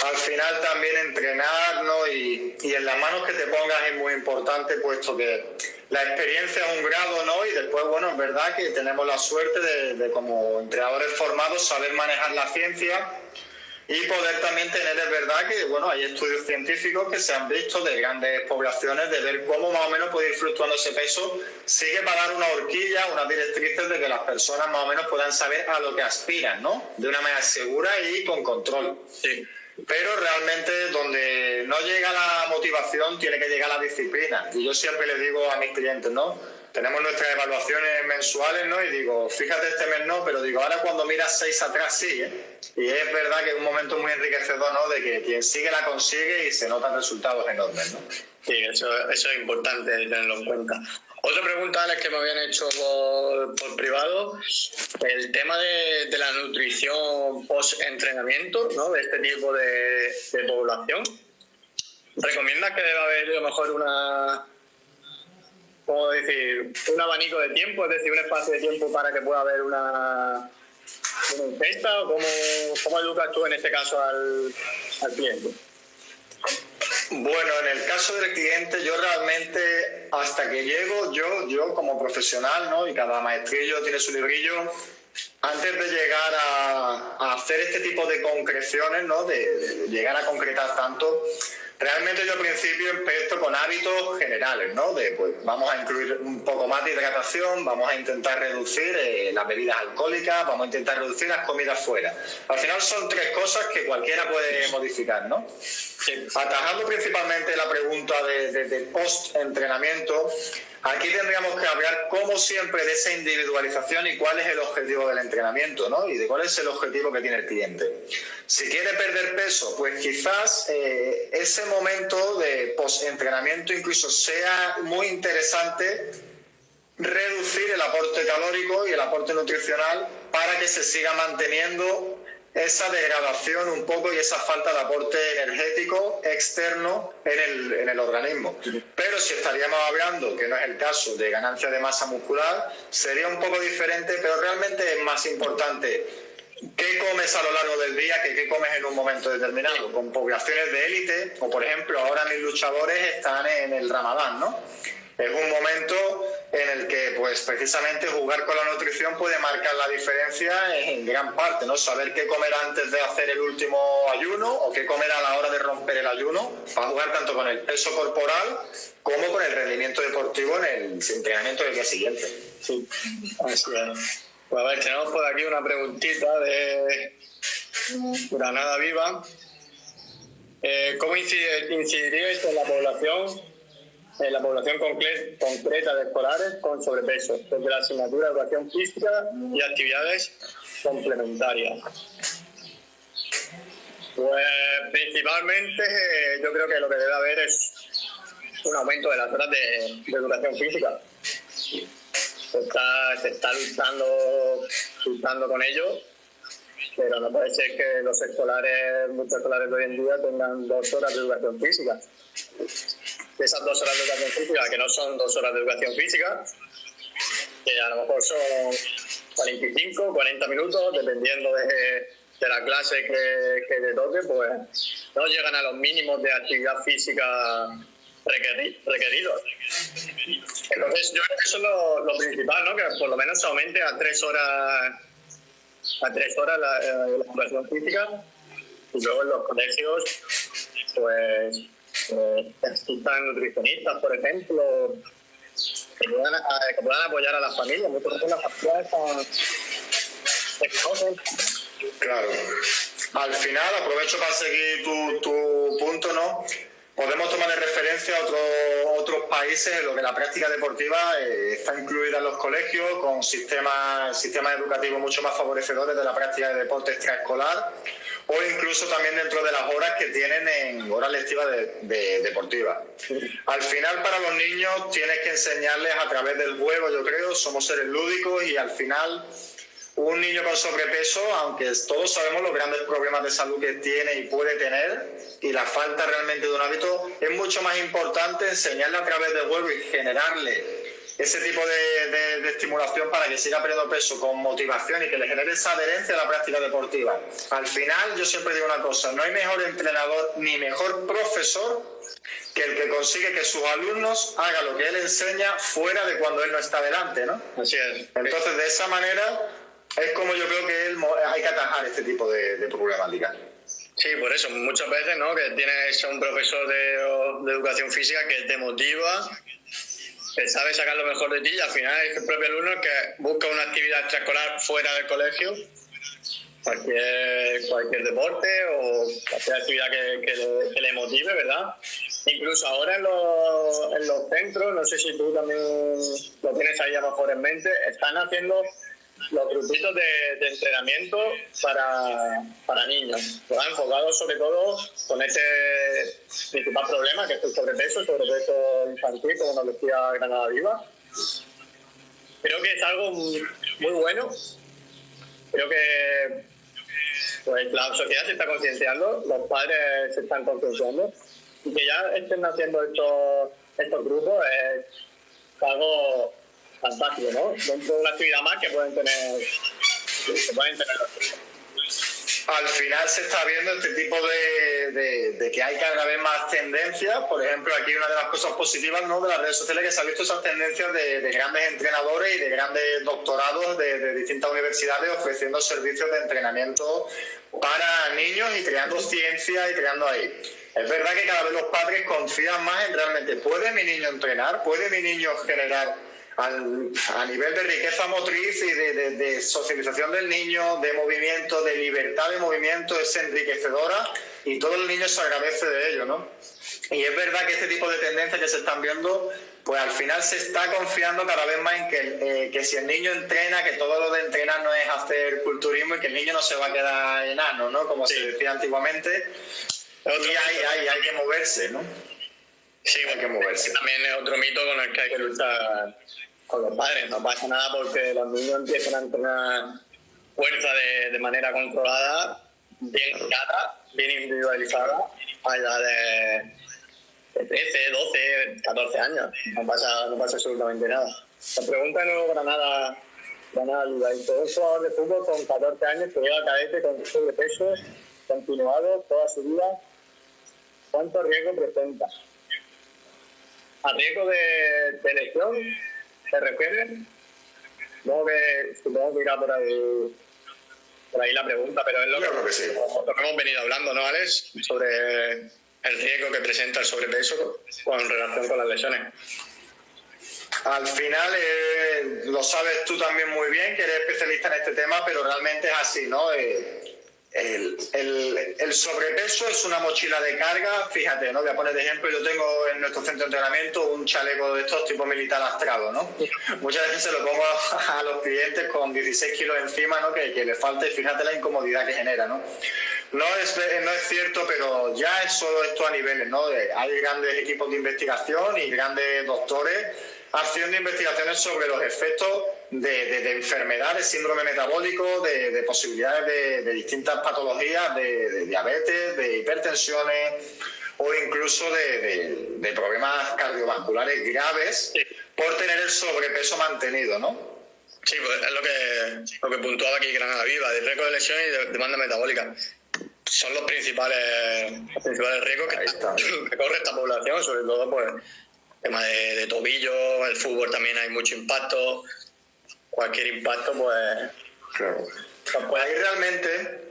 Al final también entrenar, ¿no? y en las manos que te pongas es muy importante, puesto que la experiencia es un grado, ¿no? Y después, bueno, es verdad que tenemos la suerte de como entrenadores formados saber manejar la ciencia y poder también tener, es verdad que, bueno, hay estudios científicos que se han visto de grandes poblaciones, de ver cómo más o menos puede ir fluctuando ese peso. Sigue para dar una horquilla, unas directrices de que las personas más o menos puedan saber a lo que aspiran, ¿no? De una manera segura y con control. Sí. Pero realmente donde no llega la motivación tiene que llegar la disciplina. Y yo siempre le digo a mis clientes, ¿no? Tenemos nuestras evaluaciones mensuales, ¿no? Y digo, fíjate, este mes no, pero digo, ahora cuando miras 6 atrás sí, ¿eh? Y es verdad que es un momento muy enriquecedor, ¿no? De que quien sigue la consigue y se notan resultados enormes, ¿no? Sí, eso es importante tenerlo en cuenta. Otra pregunta, Alex, que me habían hecho por privado, el tema de la nutrición post-entrenamiento, ¿no? De este tipo de población. ¿Recomiendas que deba haber a lo mejor un abanico de tiempo, es decir, un espacio de tiempo para que pueda haber una ingesta? ¿O cómo educas tú en este caso al cliente? Bueno, en el caso del cliente, yo realmente, hasta que llego, yo como profesional, ¿no? Y cada maestrillo tiene su librillo, antes de llegar a hacer este tipo de concreciones, ¿no? De llegar a concretar tanto, realmente yo al principio empiezo con hábitos generales, ¿no? Pues vamos a incluir un poco más de hidratación, vamos a intentar reducir las bebidas alcohólicas, vamos a intentar reducir las comidas fuera. Al final son 3 cosas que cualquiera puede modificar, ¿no? Atajando principalmente la pregunta de post-entrenamiento, aquí tendríamos que hablar, como siempre, de esa individualización y cuál es el objetivo del entrenamiento, ¿no? Y de cuál es el objetivo que tiene el cliente. Si quiere perder peso, pues quizás ese momento de post-entrenamiento incluso sea muy interesante reducir el aporte calórico y el aporte nutricional para que se siga manteniendo esa degradación un poco y esa falta de aporte energético externo en el organismo. Pero si estaríamos hablando, que no es el caso, de ganancia de masa muscular, sería un poco diferente, pero realmente es más importante qué comes a lo largo del día que qué comes en un momento determinado. Con poblaciones de élite, o por ejemplo ahora mis luchadores están en el Ramadán, ¿no? Es un momento en el que, pues, precisamente jugar con la nutrición puede marcar la diferencia en gran parte, ¿no? Saber qué comer antes de hacer el último ayuno o qué comer a la hora de romper el ayuno, va a jugar tanto con el peso corporal como con el rendimiento deportivo en el entrenamiento del día siguiente. Sí, así es. Pues a ver, tenemos por aquí una preguntita de Granada Viva. ¿Cómo incidiríais en la población concreta de escolares con sobrepeso, desde la asignatura de educación física y actividades complementarias? Pues principalmente yo creo que lo que debe haber es un aumento de las horas de educación física. Se está luchando con ello, pero no puede ser que muchos escolares de hoy en día tengan 2 horas de educación física. De esas 2 horas de educación física, que no son 2 horas de educación física, que a lo mejor son 45, 40 minutos, dependiendo de la clase que te toque, pues no llegan a los mínimos de actividad física requeridos. Entonces yo creo que eso es lo principal, ¿no? Que por lo menos se aumente a 3 horas la educación física, y luego en los colegios pues Existan nutricionistas, por ejemplo, que puedan apoyar a las familias. Muchas veces las familias se conocen. Claro. Al final, aprovecho para seguir tu punto, ¿no? Podemos tomar de referencia a otros países en los que la práctica deportiva está incluida en los colegios con sistemas educativos mucho más favorecedores de la práctica de deporte extraescolar, o incluso también dentro de las horas que tienen en horas lectivas de deportivas. Al final, para los niños tienes que enseñarles a través del juego, yo creo, somos seres lúdicos, y al final un niño con sobrepeso, aunque todos sabemos los grandes problemas de salud que tiene y puede tener, y la falta realmente de un hábito, es mucho más importante enseñarle a través del juego y generarle ese tipo de estimulación para que siga perdiendo peso con motivación y que le genere esa adherencia a la práctica deportiva. Al final, yo siempre digo una cosa, no hay mejor entrenador ni mejor profesor que el que consigue que sus alumnos hagan lo que él enseña fuera de cuando él no está delante, ¿no? Así es. Entonces, de esa manera es como yo creo que hay que atajar este tipo de problemáticas. Sí, por eso, muchas veces, ¿no? Que tienes a un profesor de educación física que te motiva, que sabe sacar lo mejor de ti, y al final es el propio alumno que busca una actividad extraescolar fuera del colegio, cualquier deporte o cualquier actividad que le motive, ¿verdad? Incluso ahora en los centros, no sé si tú también lo tienes ahí a lo mejor en mente, están haciendo los grupitos de entrenamiento para niños, ¿verdad? Enfocados sobre todo con ese principal problema que es el sobrepeso infantil, como nos decía Granada Viva. Creo que es algo muy bueno. Creo que pues la sociedad se está concienciando, los padres se están concienciando, y que ya estén haciendo estos grupos es algo fantástico, ¿no? Dentro de una actividad más que pueden tener los chicos. Al final se está viendo este tipo de que hay cada vez más tendencias. Por ejemplo, aquí una de las cosas positivas, ¿no?, de las redes sociales, que se ha visto esas tendencias de grandes entrenadores y de grandes doctorados de distintas universidades ofreciendo servicios de entrenamiento para niños y creando ciencia y creando ahí. Es verdad que cada vez los padres confían más en realmente, ¿puede mi niño entrenar? ¿Puede mi niño generar a nivel de riqueza motriz y de socialización del niño, de movimiento, de libertad de movimiento? Es enriquecedora y todo el niño se agradece de ello, ¿no? Y es verdad que este tipo de tendencias que se están viendo, pues al final se está confiando cada vez más en que si el niño entrena, que todo lo de entrenar no es hacer culturismo y que el niño no se va a quedar enano, ¿no? Como se decía antiguamente. Y hay que moverse, ¿no? Sí, hay que moverse. También es otro mito con el que hay que luchar con los padres. No pasa nada porque los niños empiezan a entrenar fuerza de manera controlada, bien clara, bien individualizada, a edad de 13, 12, 14 años. No pasa absolutamente nada. La pregunta de nuevo Granada Liga. Un jugador de fútbol con 14 años que llega a cadete con sobrepeso continuado toda su vida, ¿cuánto riesgo presenta? ¿A riesgo de lesión se refiere? Supongo que irá por ahí la pregunta, pero es lo que hemos venido hablando, ¿no, Alex? Sobre el riesgo que presenta el sobrepeso con relación con las lesiones. Al final, lo sabes tú también muy bien, que eres especialista en este tema, pero realmente es así, ¿no? El sobrepeso es una mochila de carga. Fíjate, ¿no? Voy a poner de ejemplo, yo tengo en nuestro centro de entrenamiento un chaleco de estos tipo militar lastrado, ¿no? Muchas veces se lo pongo a los clientes con 16 kilos encima, ¿no? Que le falta, y fíjate la incomodidad que genera, ¿no? No es cierto, pero ya es solo esto a niveles, ¿no? Hay grandes equipos de investigación y grandes doctores haciendo investigaciones sobre los efectos de enfermedades, síndrome metabólico, de posibilidades de distintas patologías, de diabetes, de hipertensiones o incluso de problemas cardiovasculares graves por tener el sobrepeso mantenido, ¿no? Sí, pues es lo que puntuaba aquí Granada Viva, de riesgo de lesión y de demanda metabólica. Son los principales riesgos que corre esta población, sobre todo pues tema de tobillo, el fútbol también hay mucho impacto. Cualquier impacto, pues... Claro. Ahí realmente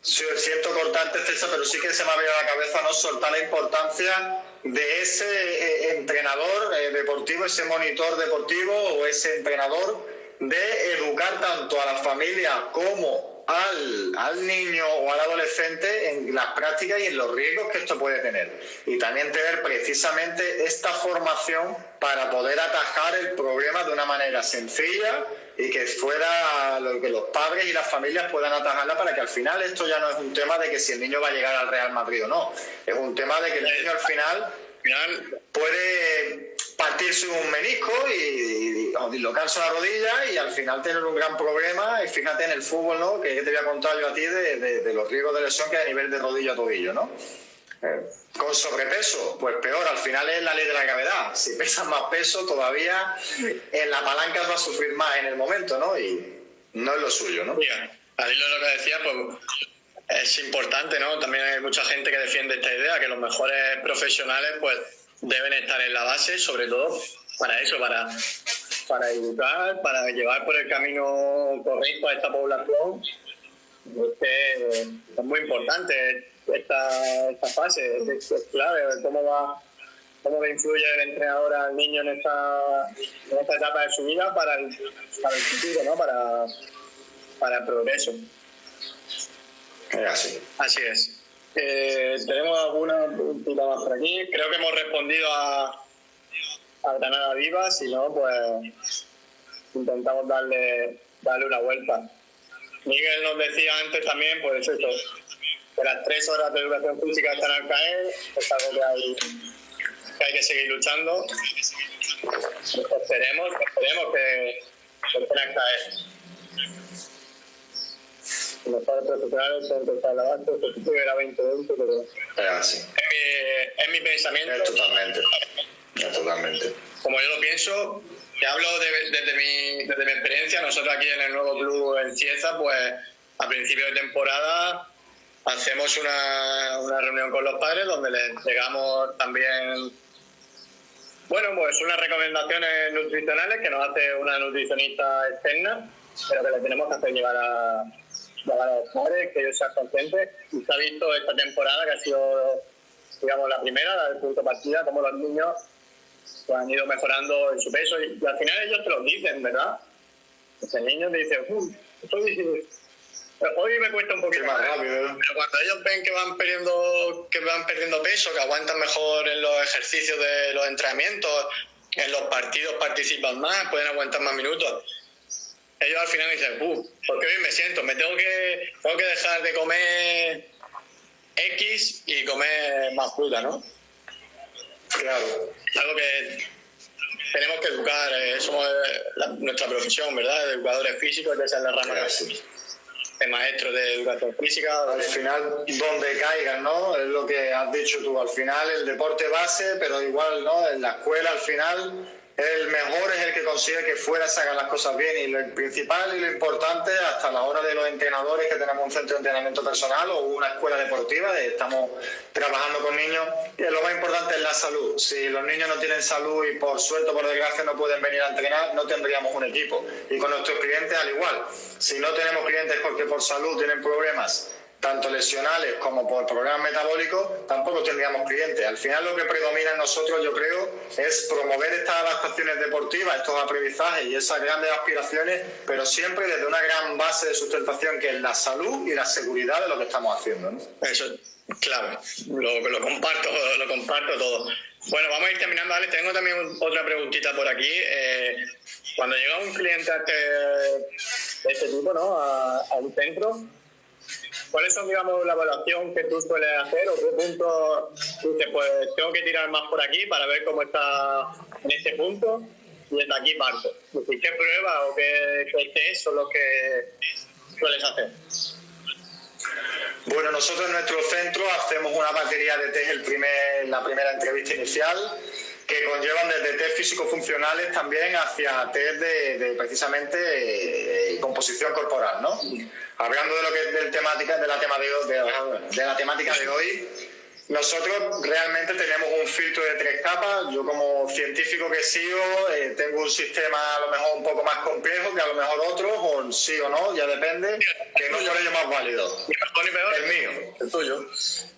Sí, siento cortarte, César, pero sí que se me ha venido a la cabeza no soltar la importancia de ese entrenador deportivo, ese monitor deportivo o ese entrenador, de educar tanto a la familia como al niño o al adolescente en las prácticas y en los riesgos que esto puede tener. Y también tener precisamente esta formación para poder atajar el problema de una manera sencilla y que fuera lo que los padres y las familias puedan atajarla, para que al final esto ya no es un tema de que si el niño va a llegar al Real Madrid o no, es un tema de que el niño al final puede partirse un menisco y dislocarse la rodilla y al final tener un gran problema. Y fíjate en el fútbol, ¿no?, que te voy a contar yo a ti de los riesgos de lesión que hay a nivel de rodilla a tobillo, ¿no? Con sobrepeso, pues peor, al final es la ley de la gravedad. Si pesas más peso, todavía en la palanca va a sufrir más en el momento, ¿no? Y no es lo suyo, ¿no? Bien, al hilo de lo que decía, pues es importante, ¿no? También hay mucha gente que defiende esta idea, que los mejores profesionales pues deben estar en la base, sobre todo para eso, para educar, para llevar por el camino correcto a esta población. Es muy importante esta fase, es clave, cómo le influye el entrenador al niño en esta etapa de su vida para el futuro, ¿no? Para el progreso. Así es. Tenemos alguna preguntita más por aquí. Creo que hemos respondido a Granada Viva. Si no, pues intentamos darle una vuelta. Miguel nos decía antes también, pues eso, que las 3 horas de educación física están al caer. Es algo que hay que seguir luchando. Esperemos que estén al caer. Los padres profesionales son empezar la base, si tuviera 20, pero es mi pensamiento. Totalmente. Como yo lo pienso, te hablo desde mi experiencia. Nosotros aquí en el nuevo club en Cieza, pues a principio de temporada hacemos una reunión con los padres donde les entregamos también, bueno, pues unas recomendaciones nutricionales que nos hace una nutricionista externa, pero que le tenemos que hacer llevar a los padres, que ellos sean conscientes. Y se ha visto esta temporada, que ha sido, digamos, la primera, la del punto de partida, como los niños pues, han ido mejorando en su peso y al final ellos te lo dicen, ¿verdad? El niño te dice, hoy me cuesta un poquito más rápido, pero cuando ellos ven que van perdiendo peso, que aguantan mejor en los ejercicios de los entrenamientos, en los partidos participan más, pueden aguantar más minutos, ellos al final dicen, porque hoy me siento, tengo que dejar de comer X y comer más fruta, ¿no? Claro. Algo que tenemos que educar, somos nuestra profesión, ¿verdad? Educadores físicos, ya sea en la rama de maestros de educación física. Al final, donde caigan, ¿no? Es lo que has dicho tú, al final el deporte base, pero igual, ¿no? En la escuela al final el mejor es el que consigue que fuera se hagan las cosas bien, y lo principal y lo importante hasta la hora de los entrenadores, que tenemos un centro de entrenamiento personal o una escuela deportiva, estamos trabajando con niños, y lo más importante es la salud. Si los niños no tienen salud y por suerte o por desgracia no pueden venir a entrenar, no tendríamos un equipo. Y con nuestros clientes al igual, si no tenemos clientes porque por salud tienen problemas tanto lesionales como por problemas metabólicos, tampoco tendríamos clientes. Al final lo que predomina en nosotros, yo creo, es promover estas adaptaciones deportivas, estos aprendizajes y esas grandes aspiraciones, pero siempre desde una gran base de sustentación que es la salud y la seguridad de lo que estamos haciendo, ¿no? Eso, claro, lo comparto todo. Bueno, vamos a ir terminando, ¿vale? Tengo también otra preguntita por aquí. Cuando llega un cliente de este tipo, ¿no?, a un centro, ¿cuáles son, digamos, la evaluación que tú sueles hacer o qué punto dices, pues tengo que tirar más por aquí para ver cómo está en este punto y desde aquí parto? Es decir, ¿qué pruebas o qué test son los que sueles hacer? Bueno, nosotros en nuestro centro hacemos una batería de test la primera entrevista inicial, que conllevan desde test físico-funcionales también hacia test de precisamente composición corporal, ¿no? Hablando de lo que es de la temática de hoy, nosotros realmente tenemos un filtro de 3 capas. Yo, como científico que sigo, tengo un sistema a lo mejor un poco más complejo que a lo mejor otros, o sí o no, ya depende, que no por ello más válido. mejor ni peor. El mío. El tuyo.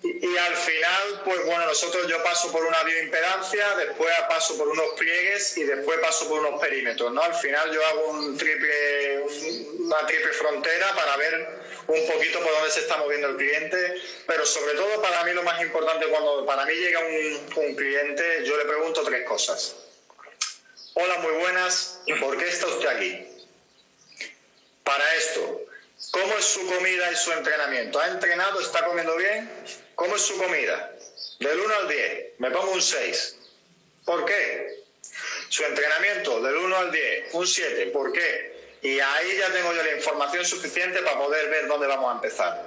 Y al final, pues bueno, yo paso por una bioimpedancia, después paso por unos pliegues y después paso por unos perímetros, ¿no? Al final yo hago una triple frontera para ver un poquito por dónde se está moviendo el cliente, pero sobre todo para mí lo más importante, cuando para mí llega un cliente, yo le pregunto 3 cosas. Hola, muy buenas, ¿por qué está usted aquí? Para esto, ¿cómo es su comida y su entrenamiento? ¿Ha entrenado? ¿Está comiendo bien? ¿Cómo es su comida? Del 1 al 10, me pongo un 6. ¿Por qué? Su entrenamiento, del 1 al 10, un 7. ¿Por qué? Y ahí ya tengo yo la información suficiente para poder ver dónde vamos a empezar.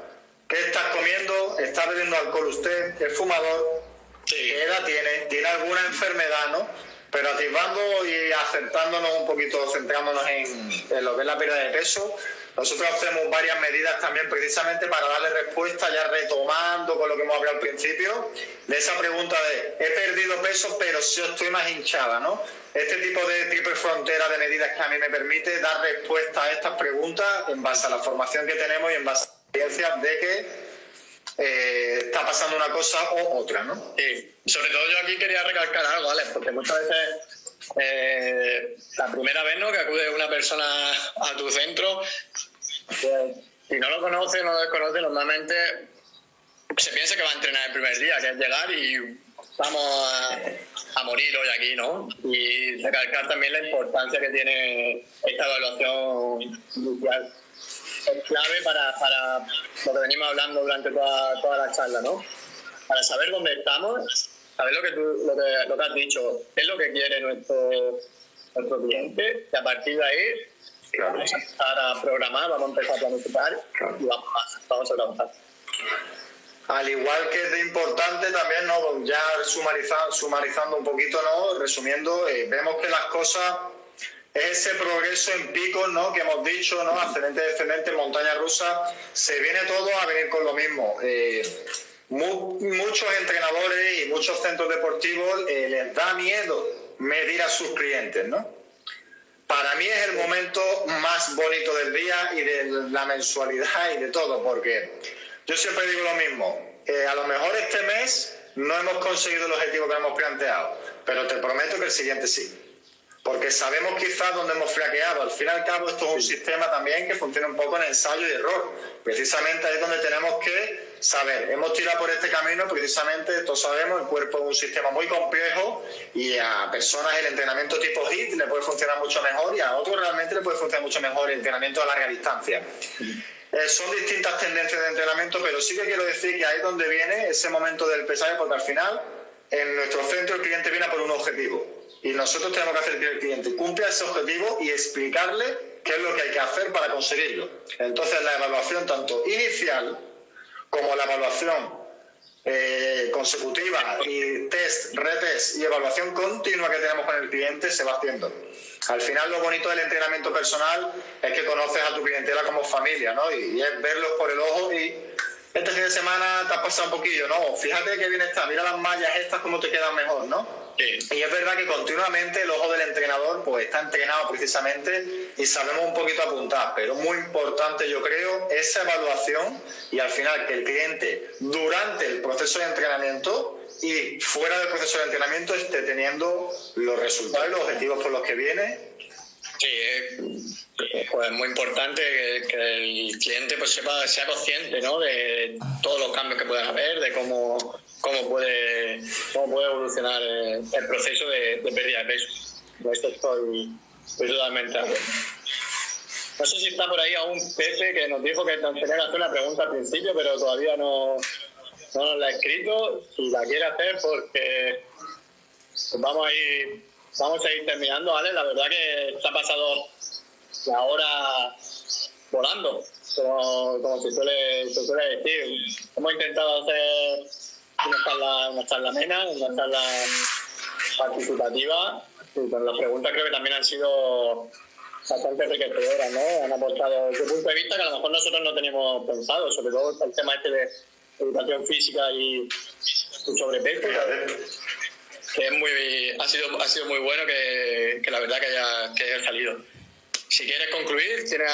¿Qué estás comiendo? ¿Está bebiendo alcohol usted? ¿Es fumador? Sí. ¿Qué edad tiene? ¿Tiene alguna enfermedad, no? Pero atisbando y acertándonos un poquito, centrándonos en lo que es la pérdida de peso, nosotros hacemos varias medidas también precisamente para darle respuesta, ya retomando con lo que hemos hablado al principio, de esa pregunta de he perdido peso pero sí estoy más hinchada, ¿no? Este tipo de triple frontera de medidas que a mí me permite dar respuesta a estas preguntas en base a la formación que tenemos y en base a la experiencia de que está pasando una cosa o otra, ¿no? Sí, sobre todo yo aquí quería recalcar algo, Alex, porque muchas veces la primera vez, ¿no?, que acude una persona a tu centro, pues, si no lo conoce, no lo desconoce, normalmente se piensa que va a entrenar el primer día, que es llegar y vamos a morir hoy aquí, ¿no? Y recalcar también la importancia que tiene esta evaluación inicial. Es clave para lo que venimos hablando durante toda la charla, ¿no? Para saber dónde estamos, saber lo que has dicho, qué es lo que quiere nuestro cliente, y a partir de ahí vamos a empezar a programar, vamos a empezar a planificar y vamos a trabajar. Al igual que es de importante también, ¿no?, ya sumarizando un poquito, ¿no?, resumiendo, vemos que las cosas, ese progreso en picos, ¿no?, que hemos dicho, ¿no?, ascendente, descendente, montaña rusa, se viene todo a venir con lo mismo. Muchos entrenadores y muchos centros deportivos les da miedo medir a sus clientes, ¿no? Para mí es el momento más bonito del día y de la mensualidad y de todo, porque yo siempre digo lo mismo, a lo mejor este mes no hemos conseguido el objetivo que hemos planteado, pero te prometo que el siguiente sí. Porque sabemos quizás dónde hemos flaqueado. Al fin y al cabo esto es un sistema también que funciona un poco en ensayo y error. Precisamente ahí es donde tenemos que saber. Hemos tirado por este camino, precisamente todos sabemos, el cuerpo es un sistema muy complejo y a personas el entrenamiento tipo HIIT le puede funcionar mucho mejor y a otros realmente le puede funcionar mucho mejor el entrenamiento a larga distancia. Son distintas tendencias de entrenamiento, pero sí que quiero decir que ahí es donde viene ese momento del pesaje, porque al final en nuestro centro el cliente viene por un objetivo. Y nosotros tenemos que hacer que el cliente cumpla ese objetivo y explicarle qué es lo que hay que hacer para conseguirlo. Entonces la evaluación tanto inicial como la evaluación consecutiva y test, retest y evaluación continua que tenemos con el cliente se va haciendo. Al final lo bonito del entrenamiento personal es que conoces a tu clientela como familia, ¿no? Y es verlos por el ojo y este fin de semana te has pasado un poquillo, ¿no? Fíjate qué bien está, mira las mallas estas cómo te quedan mejor, ¿no? Sí. Y es verdad que continuamente el ojo del entrenador pues está entrenado precisamente y sabemos un poquito apuntar, pero muy importante yo creo esa evaluación y al final que el cliente durante el proceso de entrenamiento y fuera del proceso de entrenamiento esté teniendo los resultados y los objetivos por los que viene. Sí, pues es muy importante que el cliente pues sea consciente, ¿no?, de todos los cambios que puedan haber, de cómo puede evolucionar el proceso de pérdida de peso. De esto estoy totalmente de acuerdo. No sé si está por ahí aún Pepe, que nos dijo que nos tenía que hacer una pregunta al principio, pero todavía no nos la ha escrito. Si la quiere hacer, porque pues vamos a ir terminando, ¿vale? La verdad que se ha pasado la hora volando, como se suele decir. Hemos intentado hacer una charla amena, una charla participativa, y con las preguntas creo que también han sido bastante enriquecedoras, ¿no? Han aportado desde un punto de vista que a lo mejor nosotros no teníamos pensado, sobre todo el tema este de educación física y sobrepeso, que ha sido muy bueno que la verdad que haya salido. Si quieres concluir, ¿tienes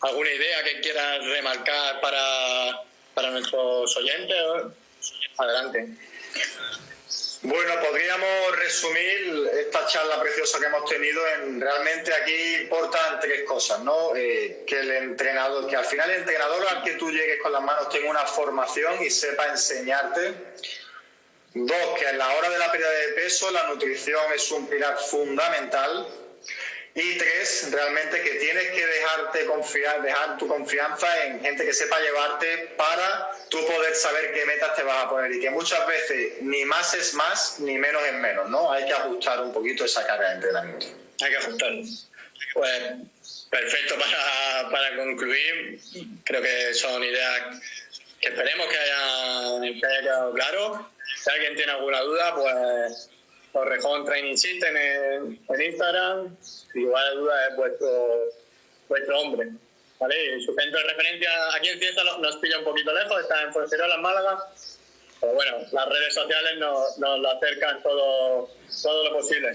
alguna idea que quieras remarcar para para nuestros oyentes. Adelante. Bueno, podríamos resumir esta charla preciosa que hemos tenido en realmente aquí importan tres cosas, ¿no? Que el entrenador, que al final el entrenador al que tú llegues con las manos tenga una formación y sepa enseñarte. Dos, que a la hora de la pérdida de peso la nutrición es un pilar fundamental. Y tres, realmente que tienes que dejar tu confianza en gente que sepa llevarte para tú poder saber qué metas te vas a poner y que muchas veces ni más es más ni menos es menos, ¿no? Hay que ajustar un poquito esa carga de entrenamiento. Hay que ajustarlo. Pues perfecto para concluir. Creo que son ideas que esperemos que haya quedado claro. Si alguien tiene alguna duda, pues Torrejón Training System en Instagram. Si igual de duda es vuestro hombre, ¿vale? Y su centro de referencia aquí en Cieza nos pilla un poquito lejos, está en Fuengirola, en Málaga. Pero bueno, las redes sociales nos lo acercan todo lo posible.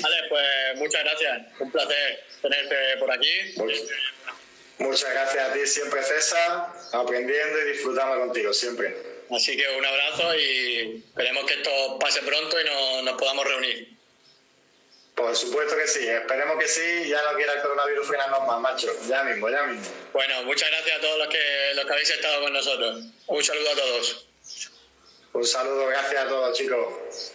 Vale, pues muchas gracias. Un placer tenerte por aquí. Muchas gracias a ti siempre, César, aprendiendo y disfrutando contigo siempre. Así que un abrazo y esperemos que esto pase pronto y nos podamos reunir. Por supuesto que sí, esperemos que sí, ya no quiera el coronavirus frenarnos más, macho, ya mismo. Bueno, muchas gracias a todos los que habéis estado con nosotros. Un saludo a todos. Un saludo, gracias a todos, chicos.